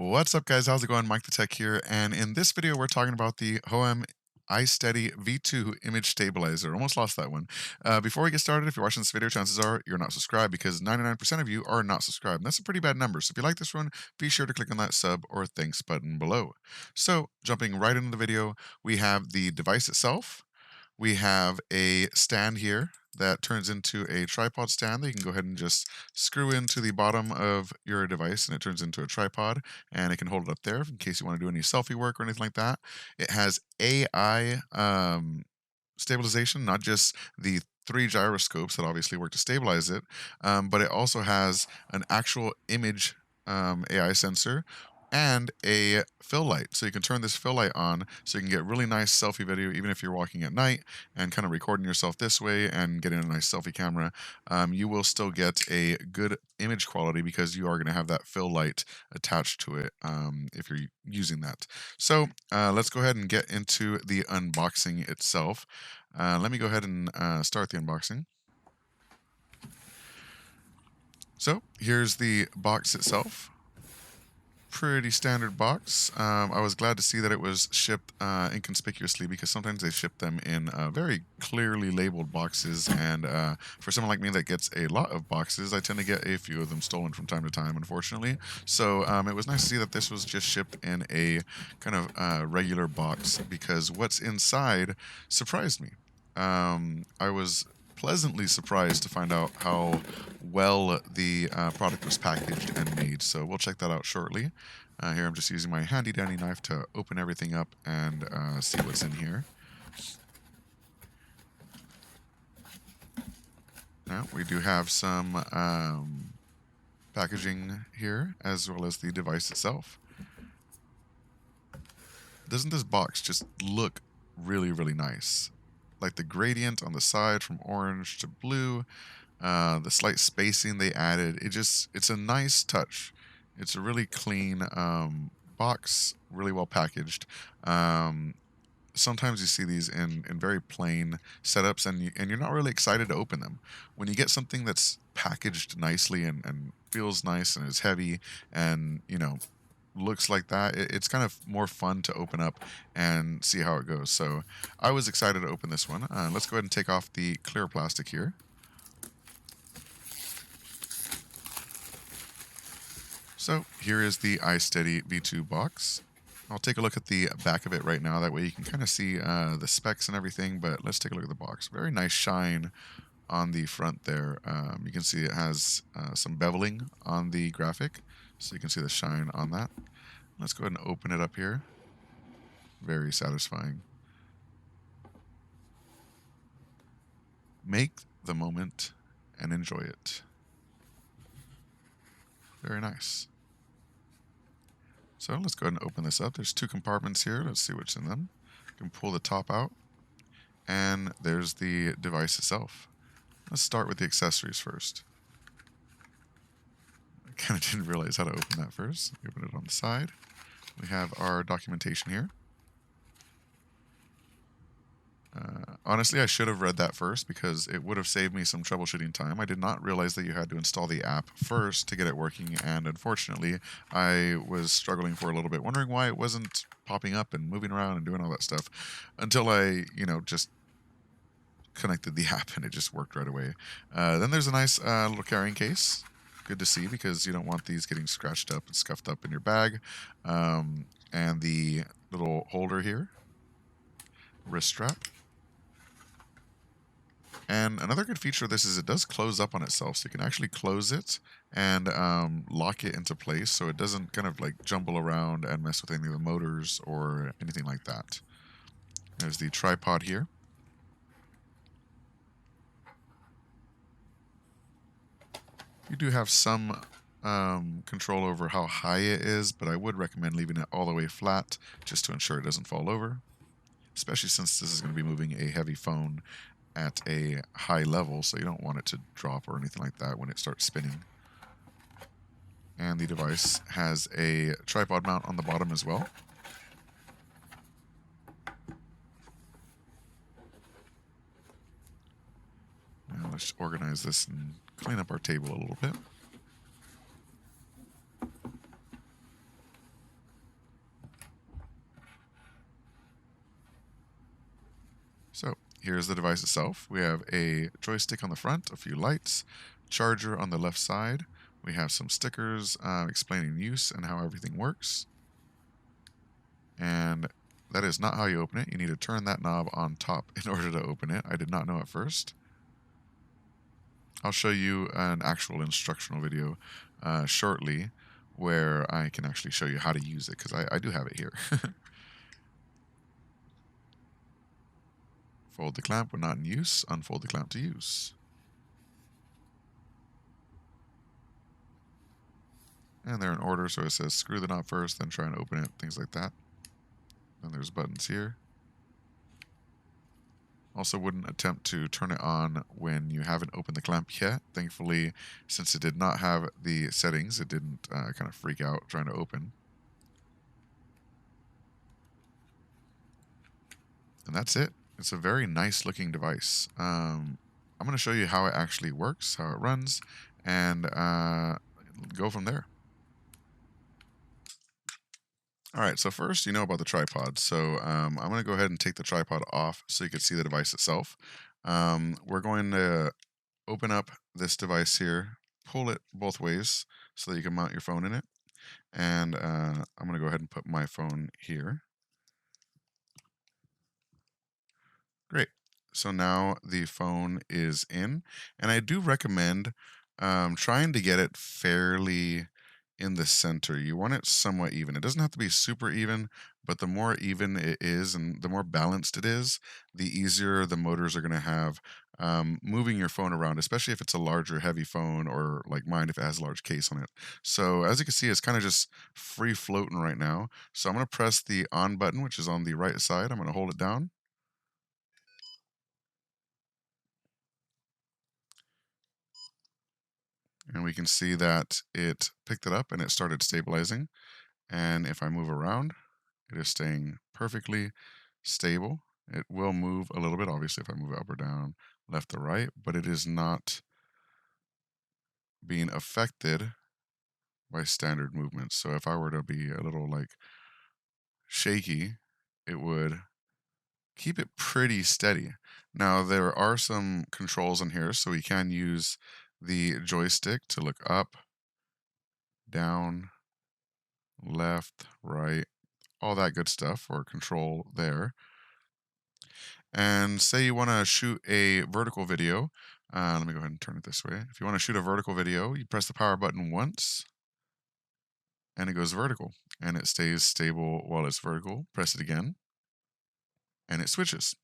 What's up, guys? How's it going? Mike the Tech here, and in this video, we're talking about the Hohem iSteady V2 image stabilizer. Almost lost that one. Before we get started, if you're watching this video, chances are you're not subscribed because 99% of you are not subscribed. And that's a pretty bad number. So if you like this one, be sure to click on that sub or thanks button below. So jumping right into the video, we have the device itself. We have a stand here that turns into a tripod stand that you can go ahead and just screw into the bottom of your device and it turns into a tripod and it can hold it up there in case you want to do any selfie work or anything like that. It has AI stabilization, not just the three gyroscopes that obviously work to stabilize it, but it also has an actual image AI sensor and a fill light. So you can turn this fill light on so you can get really nice selfie video even if you're walking at night and kind of recording yourself this way and getting a nice selfie camera. You will still get a good image quality because you are going to have that fill light attached to it if you're using that. So let's go ahead and get into the unboxing itself. Let me go ahead and start the unboxing. So here's the box itself. Pretty standard box. I was glad to see that it was shipped inconspicuously because sometimes they ship them in very clearly labeled boxes, and for someone like me that gets a lot of boxes, I tend to get a few of them stolen from time to time, unfortunately. So it was nice to see that this was just shipped in a kind of regular box because what's inside surprised me. I was pleasantly surprised to find out how well the product was packaged and made. So we'll check that out shortly. Here I'm just using my handy dandy knife to open everything up and see what's in here. Now we do have some packaging here as well as the device itself. Doesn't this box just look really, really nice? Like the gradient on the side from orange to blue, the slight spacing they added, it's a nice touch. It's a really clean box, really well packaged. Sometimes you see these in very plain setups and you're not really excited to open them. When you get something that's packaged nicely and feels nice and is heavy and, looks like that, it's kind of more fun to open up and see how it goes. So I was excited to open this one. Let's go ahead and take off the clear plastic here. So here is the iSteady V2 box. I'll take a look at the back of it right now. That way you can kind of see the specs and everything, but let's take a look at the box. Very nice shine on the front there. You can see it has some beveling on the graphic, so you can see the shine on that. Let's go ahead and open it up here. Very satisfying. Make the moment and enjoy it. Very nice. So let's go ahead and open this up. There's two compartments here. Let's see what's in them. You can pull the top out, and there's the device itself. Let's start with the accessories first. I kind of didn't realize how to open that first. Open it on the side. We have our documentation here. Honestly, I should have read that first because it would have saved me some troubleshooting time. I did not realize that you had to install the app first to get it working, and unfortunately, I was struggling for a little bit, wondering why it wasn't popping up and moving around and doing all that stuff until I, just connected the app and it just worked right away. Then there's a nice little carrying case. Good to see because you don't want these getting scratched up and scuffed up in your bag. And the little holder here, wrist strap. And another good feature of this is it does close up on itself, so you can actually close it and lock it into place so it doesn't kind of like jumble around and mess with any of the motors or anything like that. There's the tripod here. You do have some control over how high it is, but I would recommend leaving it all the way flat just to ensure it doesn't fall over, especially since this is going to be moving a heavy phone at a high level, so you don't want it to drop or anything like that when it starts spinning. And the device has a tripod mount on the bottom as well. Now let's organize this and clean up our table a little bit. Here's the device itself. We have a joystick on the front, a few lights, charger on the left side. We have some stickers explaining use and how everything works. And that is not how you open it. You need to turn that knob on top in order to open it. I did not know at first. I'll show you an actual instructional video shortly where I can actually show you how to use it, because I do have it here. Fold the clamp when not in use, unfold the clamp to use. And they're in order, so it says screw the knob first, then try and open it, things like that. Then there's buttons here. Also wouldn't attempt to turn it on when you haven't opened the clamp yet. Thankfully, since it did not have the settings, it didn't kind of freak out trying to open. And that's it. It's a very nice looking device. I'm going to show you how it actually works, how it runs, and go from there. All right, so first, you know about the tripod. So I'm going to go ahead and take the tripod off so you can see the device itself. We're going to open up this device here, pull it both ways so that you can mount your phone in it. And I'm going to go ahead and put my phone here. Great. So now the phone is in, and I do recommend trying to get it fairly in the center. You want it somewhat even. It doesn't have to be super even, but the more even it is and the more balanced it is, the easier the motors are going to have moving your phone around, especially if it's a larger, heavy phone, or like mine, if it has a large case on it. So as you can see, it's kind of just free floating right now. So I'm going to press the on button, which is on the right side. I'm going to hold it down. And we can see that it picked it up and it started stabilizing. And if I move around, it is staying perfectly stable. It will move a little bit, obviously, if I move it up or down, left or right, but it is not being affected by standard movements. So if I were to be a little like shaky, it would keep it pretty steady. Now, there are some controls in here, so we can use the joystick to look up, down, left, right, all that good stuff for control there. And say you want to shoot a vertical video. Let me go ahead and turn it this way. If you want to shoot a vertical video, you press the power button once and it goes vertical and it stays stable while it's vertical. Press it again and it switches.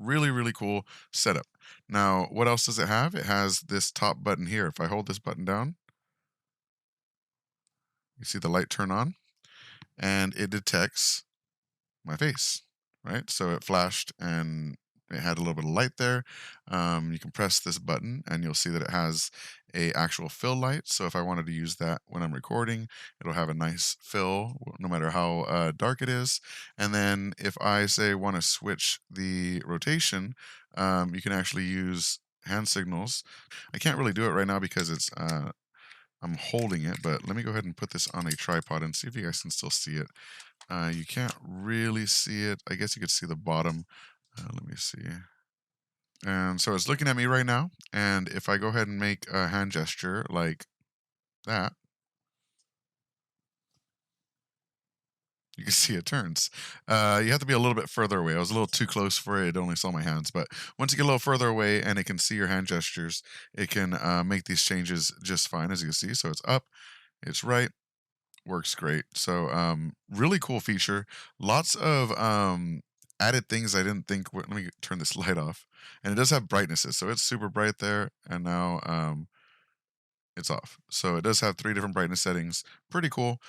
Really, really cool setup. Now, what else does it have? It has this top button here. If I hold this button down, you see the light turn on and it detects my face, right? So it flashed and it had a little bit of light there. You can press this button and you'll see that it has a actual fill light. So if I wanted to use that when I'm recording, it'll have a nice fill no matter how dark it is. And then if I say want to switch the rotation, you can actually use hand signals. I can't really do it right now because it's I'm holding it, but let me go ahead and put this on a tripod and see if you guys can still see it. You can't really see it. I guess you could see the bottom. Let me see. And so it's looking at me right now. And if I go ahead and make a hand gesture like that, you can see it turns. You have to be a little bit further away. I was a little too close for it. It only saw my hands. But once you get a little further away and it can see your hand gestures, it can make these changes just fine, as you can see. So it's up, it's right, works great. So really cool feature. Lots of added things I didn't think let me turn this light off. And it does have brightnesses. So it's super bright there and now it's off. So it does have 3 different brightness settings. Pretty cool.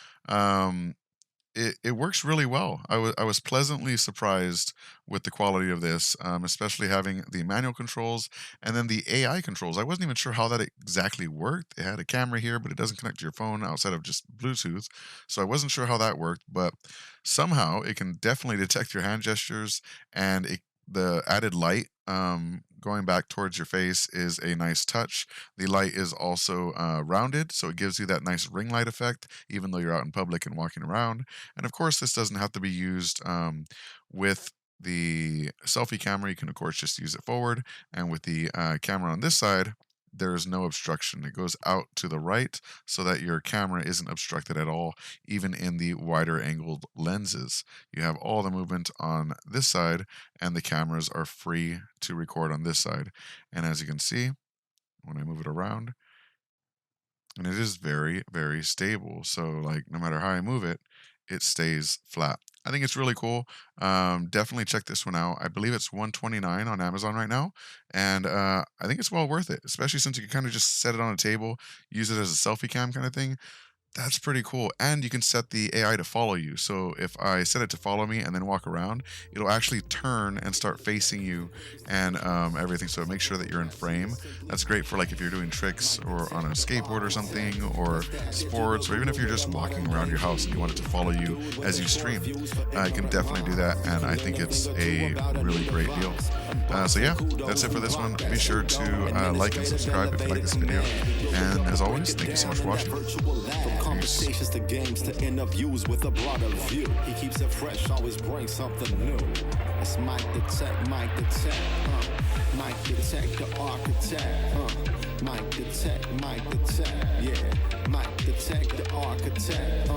It works really well. I was pleasantly surprised with the quality of this, especially having the manual controls and then the AI controls. I wasn't even sure how that exactly worked. It had a camera here, but it doesn't connect to your phone outside of just Bluetooth. So I wasn't sure how that worked, but somehow it can definitely detect your hand gestures and the added light going back towards your face is a nice touch. The light is also rounded, so it gives you that nice ring light effect, even though you're out in public and walking around. And of course, this doesn't have to be used with the selfie camera, you can of course just use it forward, and with the camera on this side, there's no obstruction. It goes out to the right so that your camera isn't obstructed at all, even in the wider angled lenses. You have all the movement on this side, and the cameras are free to record on this side. And as you can see, when I move it around, and it is very, very stable. So like no matter how I move it, it stays flat. I think it's really cool. Definitely check this one out. I believe it's $129 on Amazon right now, and I think it's well worth it, especially since you can kind of just set it on a table, use it as a selfie cam kind of thing. That's pretty cool. And you can set the AI to follow you. So if I set it to follow me and then walk around, it'll actually turn and start facing you and everything. So make sure that you're in frame. That's great for like if you're doing tricks or on a skateboard or something, or sports, or even if you're just walking around your house and you want it to follow you as you stream. You can definitely do that. And I think it's a really great deal. So yeah, that's it for this one. Be sure to like and subscribe if you like this video. And as always, thank you so much for watching. Conversations to games to interviews with a broader view. He keeps it fresh, always brings something new. It's Mike the Tech, Mike the Tech, Mike the Tech, the architect, Mike the Tech, Mike the Tech, yeah, Mike the Tech, the architect,